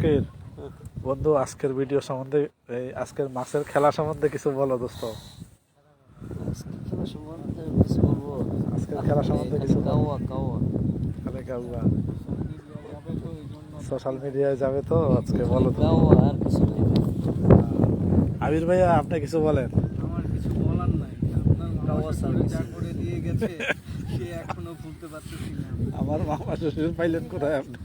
জাকির বন্ধু, আজকের ভিডিও সম্বন্ধে আজকের মাছের খেলা সম্বন্ধে কিছু বলো দোস্ত। আজকের খেলা সম্বন্ধে কিছু সোশ্যাল মিডিয়ায় যাবে তো আজকে বলো তো। আবির ভাইয়া, আপনি কিছু বলেন। আমার কিছু বলার নাই, আপনার যা করে দিয়ে গেছে সে এখনো ভুলতে পারতেছি না। আমার মামা শ্বশুর পাইলেন কোথায় আপনি?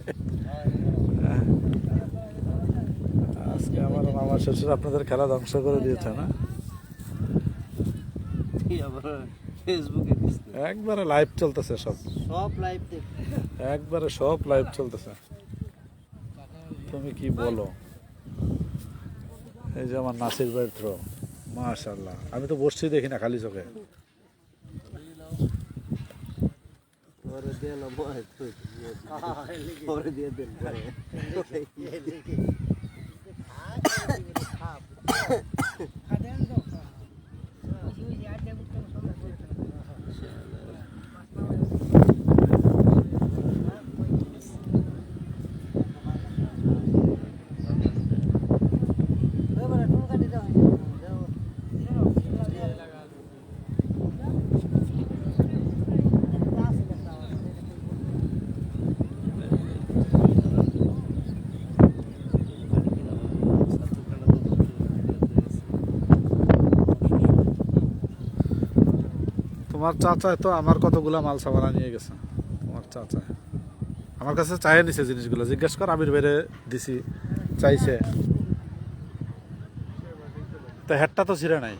আজকে আমার মামা শ্বশুর আপনাদের খেলা ধ্বংস করে দিয়েছে না? ফেসবুকে একবারে লাইভ চলতেছে, সব লাইভ একবারে সব লাইভ চলতেছে। তুমি কি বলো? এই যে আমার নাসির ভাইয়ের থ্রো, মাশাআল্লাহ। আমি তো বসছি দেখি না, খালি চোখে। তোমার চাচায় তো আমার কতগুলা মাল সামানা নিয়ে গেছে। তোমার চাচা আমার কাছে চাইয়ে নিছে জিনিসগুলো, জিজ্ঞেস কর। আবির বাইরে দিছি, চাইছে তো। হেডটা তো ছিঁড়ে নাই।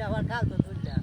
আবার কাল তো তুললাম।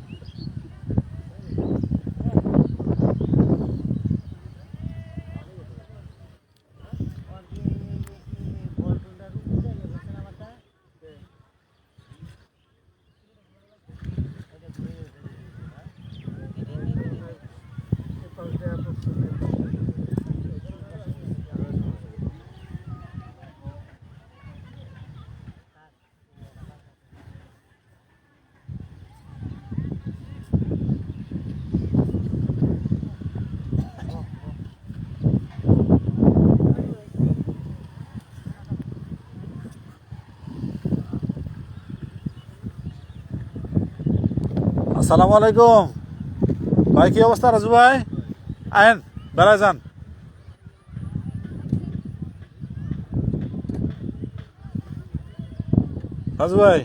আসসালামু আলাইকুম ভাই, কি অবস্থা? রাজু ভাই আয়েন, বেড়ায় যান। রাজু ভাই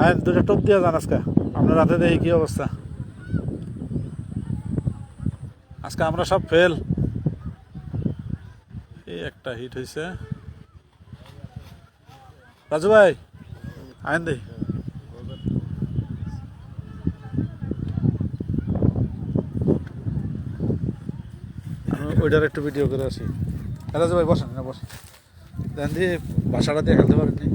আয়েন, দুটো টোপ দিয়ে যান। আজকে আপনার রাতে দেখি কি অবস্থা। আজকে আমরা সব ফেল। এই একটা হিট হয়েছে। রাজু ভাই আয়েন দেখি। ওইটার একটু ভিডিও করে আসি। রাজু ভাই বসেন না, বসেন। দেন দিয়ে বাসাটা দিয়ে খেলতে পারেননি।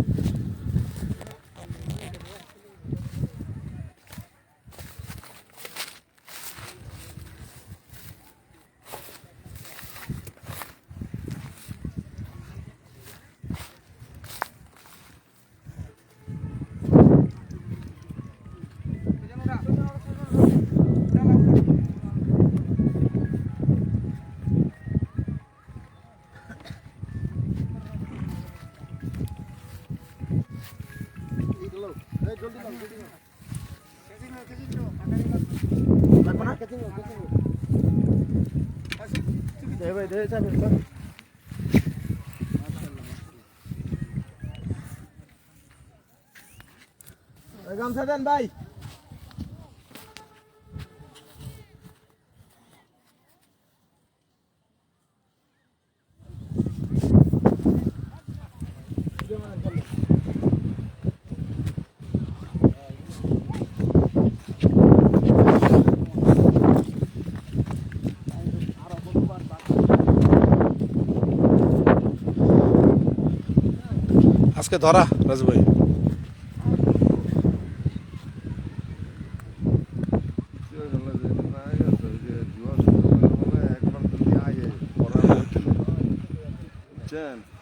গামছা দেন ভাই। আজকে ধরা রাজু ভাই। বুঝছেন